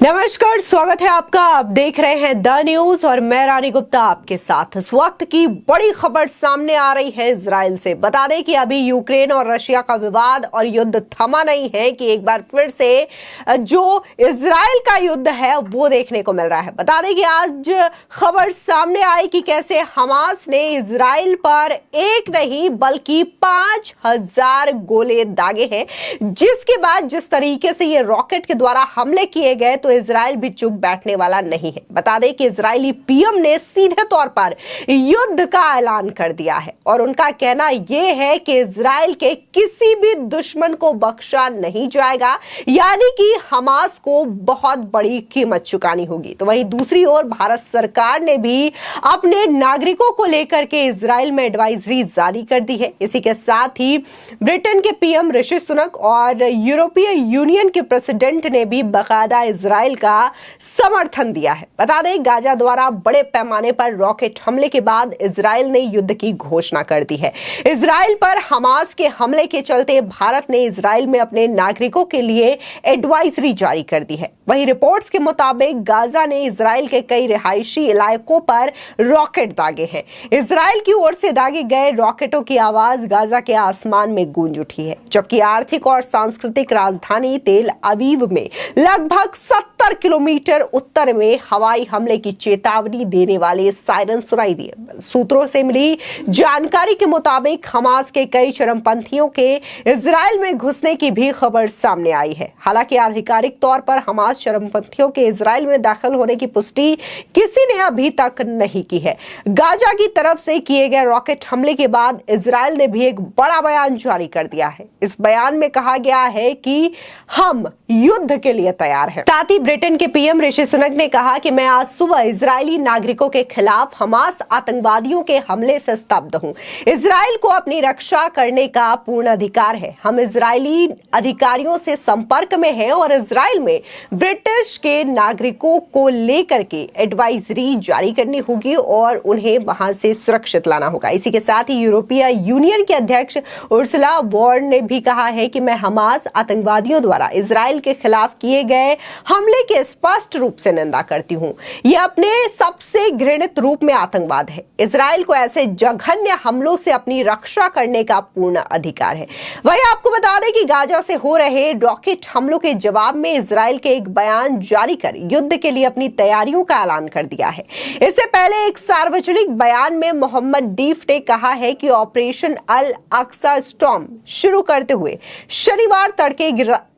नमस्कार, स्वागत है आपका। आप देख रहे हैं द न्यूज और मैं रानी गुप्ता आपके साथ। इस वक्त की बड़ी खबर सामने आ रही है इजराइल से। बता दें कि अभी यूक्रेन और रशिया का विवाद और युद्ध थमा नहीं है कि एक बार फिर से जो इजराइल का युद्ध है वो देखने को मिल रहा है। बता दें कि आज खबर सामने आई कि कैसे हमास ने इजराइल पर एक नहीं बल्कि 5000 गोले दागे हैं, जिसके बाद जिस तरीके से ये रॉकेट के द्वारा हमले किए गए तो इजराइल भी चुप बैठने वाला नहीं है। बता दें कि इजरायली पीएम ने सीधे तौर पर युद्ध का ऐलान कर दिया है और उनका कहना यह है कि इजराइल के किसी भी दुश्मन को बख्शा नहीं जाएगा, यानी कि हमास को बहुत बड़ी कीमत चुकानी होगी। तो वहीं दूसरी ओर भारत सरकार ने भी अपने नागरिकों को लेकर के इजराइल में एडवाइजरी जारी कर दी है। इसी के साथ ही ब्रिटेन के पीएम ऋषि सुनक और यूरोपीय यूनियन के प्रेसिडेंट ने भी बाकायदा इजराइल का समर्थन दिया है। बता दें, गाजा द्वारा बड़े पैमाने पर रॉकेट हमले के बाद इजराइल ने युद्ध की घोषणा कर दी है। इजराइल पर हमास के हमले के चलते भारत ने इजराइल में अपने नागरिकों के लिए एडवाइजरी जारी कर दी है। वहीं रिपोर्ट्स के मुताबिक गाजा ने इजराइल के कई रिहायशी इलाकों पर रॉकेट दागे हैं। इजराइल की ओर से दागे गए रॉकेटों की आवाज गाजा के आसमान में गूंज उठी है, जबकि आर्थिक और सांस्कृतिक राजधानी तेल अवीव में लगभग 70 किलोमीटर उत्तर में हवाई हमले की चेतावनी देने वाले सायरन सुनाई दिए। सूत्रों से मिली जानकारी के मुताबिक हमास के कई चरमपंथियों के इजराइल में घुसने की भी खबर सामने आई है। हालांकि आधिकारिक तौर पर हमास चरमपंथियों के इजराइल में दाखिल होने की पुष्टि किसी ने अभी तक नहीं की है। गाजा की तरफ से किए गए रॉकेट हमले के बाद इजराइल ने भी एक बड़ा बयान जारी कर दिया है। इस बयान में कहा गया है कि हम युद्ध के लिए तैयार हैं। साथ ही ब्रिटेन के पीएम ऋषि सुनक ने कहा कि मैं आज सुबह इजरायली नागरिकों के खिलाफ हमास आतंकवादियों के हमले से स्तब्ध हूं। इजराइल को अपनी रक्षा करने का पूर्ण अधिकार है। हम इजरायली अधिकारियों से संपर्क में हैं और इजराइल में ब्रिटिश के नागरिकों को लेकर के एडवाइजरी जारी करनी होगी और उन्हें वहां से सुरक्षित लाना होगा। इसी के साथ ही यूरोपीय यूनियन के अध्यक्ष उर्सुला वॉन ने भी कहा है कि मैं हमास आतंकवादियों द्वारा इजराइल के खिलाफ किए गए हमले के स्पष्ट रूप से निंदा करती हूं। यह अपने सबसे घृणित रूप में आतंकवाद है। इजराइल को ऐसे जघन्य हमलों से अपनी रक्षा करने का पूर्ण अधिकार है। वहीं आपको बता दें कि गाजा से हो रहे रॉकेट हमलों के जवाब में इजराइल के एक बयान जारी कर युद्ध के लिए अपनी तैयारियों का ऐलान कर दिया है। इससे पहले एक सार्वजनिक बयान में मोहम्मद डीफ ने कहा है कि ऑपरेशन अल अक्सा स्टॉर्म शुरू करते हुए शनिवार तड़के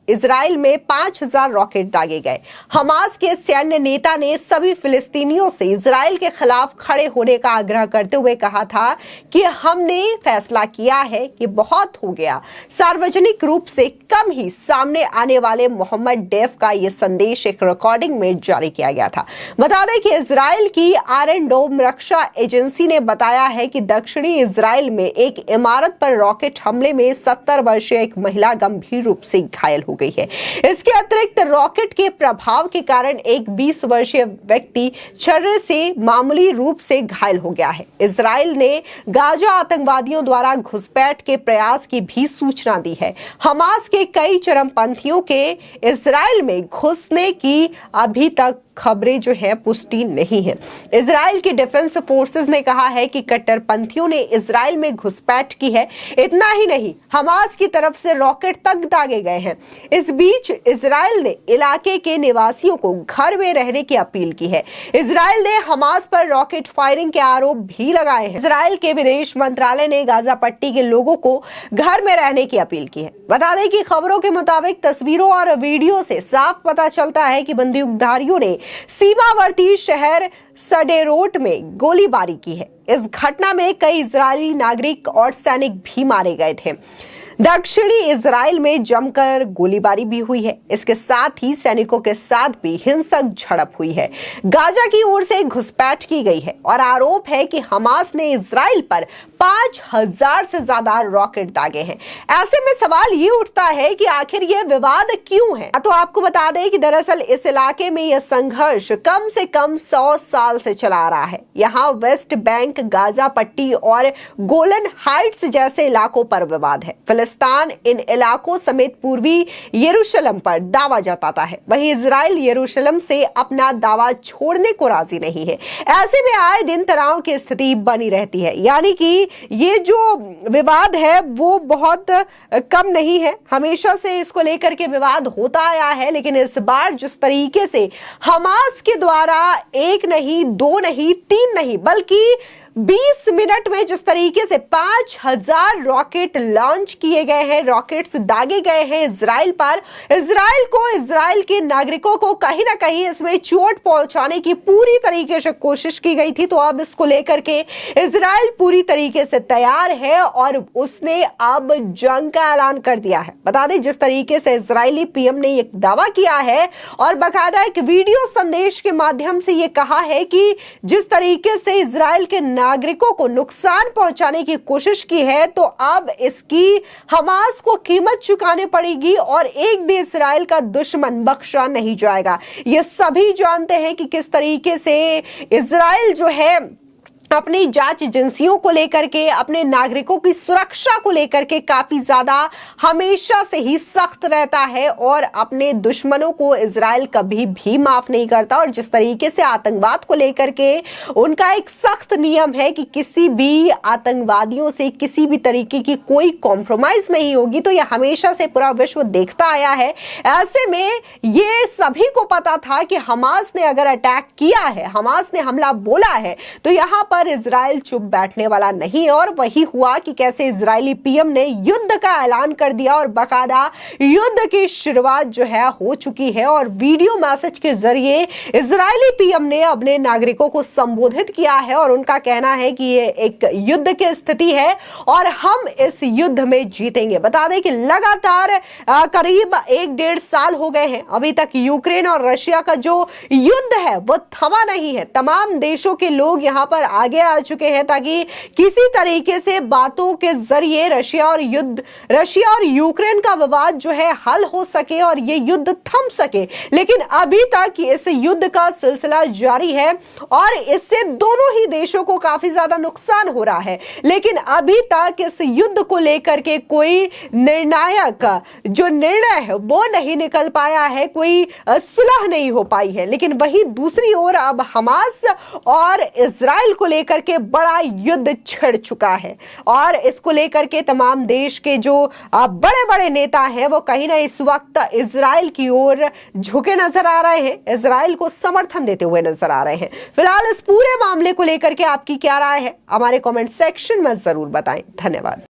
इजराइल में 5000 रॉकेट दागे गए। हमास के सैन्य नेता ने सभी फिलिस्तीनियों से इजराइल के खिलाफ खड़े होने का आग्रह करते हुए कहा था कि हमने फैसला किया है कि बहुत हो गया। सार्वजनिक रूप से कम ही सामने आने वाले मोहम्मद डेफ का यह संदेश एक रिकॉर्डिंग में जारी किया गया था। बता दें कि इजराइल की आयरन डोम रक्षा एजेंसी ने बताया है कि दक्षिणी इजराइल में एक इमारत पर रॉकेट हमले में 70 वर्षीय एक महिला गंभीर रूप से घायल हो गई है। इसके अतिरिक्त रॉकेट के प्रभाव के कारण एक 20 वर्षीय व्यक्ति छर्रे से मामूली रूप से घायल हो गया है। इजराइल ने गाजा आतंकवादियों द्वारा घुसपैठ के प्रयास की भी सूचना दी है। हमास के कई चरमपंथियों के इजराइल में घुसने की अभी तक खबरें जो है पुष्टि नहीं है। इजराइल की डिफेंस फोर्सेस ने कहा है कि कट्टरपंथियों ने इजराइल में घुसपैठ की है। इतना ही नहीं, हमास की तरफ से रॉकेट तक दागे गए हैं। इस बीच इजराइल ने इलाके के निवासियों को घर में रहने की अपील की है। इजराइल ने हमास पर रॉकेट फायरिंग के आरोप भी लगाए हैं। इजराइल के विदेश मंत्रालय ने गाजा पट्टी के लोगों को घर में रहने की अपील की है। बता दें कि खबरों के मुताबिक तस्वीरों और वीडियो से साफ पता चलता है कि बंदूकधारियों ने सीमावर्ती शहर सडेरोट में गोलीबारी की है। इस घटना में कई इजरायली नागरिक और सैनिक भी मारे गए थे। दक्षिणी इजराइल में जमकर गोलीबारी भी हुई है। इसके साथ ही सैनिकों के साथ भी हिंसक झड़प हुई है। गाजा की ओर से घुसपैठ की गई है और आरोप है कि हमास ने इजराइल पर 5000 से ज्यादा रॉकेट दागे हैं। ऐसे में सवाल ये उठता है कि आखिर यह विवाद क्यों है। तो आपको बता दें कि दरअसल इस इलाके में यह संघर्ष कम से कम 100 साल से चला आ रहा है। यहाँ वेस्ट बैंक, गाजा पट्टी और गोलन हाइट्स जैसे इलाकों पर विवाद है। फिलिस्तीन इन इलाकों समेत पूर्वी यरूशलेम पर दावा जताता है, वहीं इजराइल यरूशलेम से अपना दावा छोड़ने को राजी नहीं है। ऐसे में आए दिन तनाव की स्थिति बनी रहती है, यानी कि ये जो विवाद है वो बहुत कम नहीं है, हमेशा से इसको लेकर के विवाद होता आया है। लेकिन इस बार जिस तरीके से हमास के द्वारा एक नहीं, दो नहीं, तीन नहीं, बल्कि 20 मिनट में जिस तरीके से 5000 रॉकेट लॉन्च किए गए हैं, रॉकेट्स दागे गए हैं इजराइल पर, इजराइल के नागरिकों को कहीं ना कहीं इसमें चोट पहुंचाने की पूरी तरीके से कोशिश की गई थी। तो अब इसको लेकर के इजराइल पूरी तरीके से तैयार है और उसने अब जंग का ऐलान कर दिया है। बता दें, जिस तरीके से इजरायली पीएम ने यह दावा किया है और बाकायदा एक वीडियो संदेश के माध्यम से यह कहा है कि जिस तरीके से इजराइल के नागरिकों को नुकसान पहुंचाने की कोशिश की है, तो अब इसकी हमास को कीमत चुकानी पड़ेगी और एक भी इजराइल का दुश्मन बख्शा नहीं जाएगा। ये सभी जानते हैं कि किस तरीके से इजराइल जो है अपनी जांच एजेंसियों को लेकर के, अपने नागरिकों की सुरक्षा को लेकर के काफी ज्यादा हमेशा से ही सख्त रहता है और अपने दुश्मनों को इजराइल कभी भी माफ नहीं करता। और जिस तरीके से आतंकवाद को लेकर के उनका एक सख्त नियम है कि किसी भी आतंकवादियों से किसी भी तरीके की कोई कॉम्प्रोमाइज नहीं होगी, तो यह हमेशा से पूरा विश्व देखता आया है। ऐसे में ये सभी को पता था कि हमास ने अगर अटैक किया है, हमास ने हमला बोला है, तो यहां पर इजराइल चुप बैठने वाला नहीं। और वही हुआ कि कैसे इजरायली पीएम ने युद्ध का ऐलान कर दिया और बाकायदा युद्ध की शुरुआत जो है हो चुकी है। और वीडियो मैसेज के जरिए इजरायली पीएम ने अपने नागरिकों को संबोधित किया है और उनका कहना है कि ये एक युद्ध की स्थिति है और हम इस युद्ध में जीतेंगे। बता दें कि लगातार करीब 1-1.5 साल हो गए हैं, अभी तक यूक्रेन और रशिया का जो युद्ध है वो थमा नहीं है। तमाम देशों के लोग यहां पर आगे आ चुके हैं ताकि किसी तरीके से बातों के जरिए रशिया और यूक्रेन का विवाद जो है हल हो सके और ये युद्ध थम सके। लेकिन अभी तक इस युद्ध का सिलसिला जारी है और इससे दोनों ही देशों को काफी ज्यादा नुकसान हो रहा है। लेकिन अभी तक इस युद्ध को लेकर के कोई निर्णायक जो निर्णय है वो नहीं निकल पाया है, कोई सुलह नहीं हो पाई है। लेकिन वहीं दूसरी ओर अब हमास और इजराइल को लेकर के बड़ा युद्ध छिड़ चुका है और इसको लेकर के तमाम देश के जो बड़े बड़े नेता हैं वो कहीं ना इस वक्त इजराइल की ओर झुके नजर आ रहे हैं, इजराइल को समर्थन देते हुए नजर आ रहे हैं। फिलहाल इस पूरे मामले को लेकर के आपकी क्या राय है, हमारे कमेंट सेक्शन में जरूर बताएं। धन्यवाद।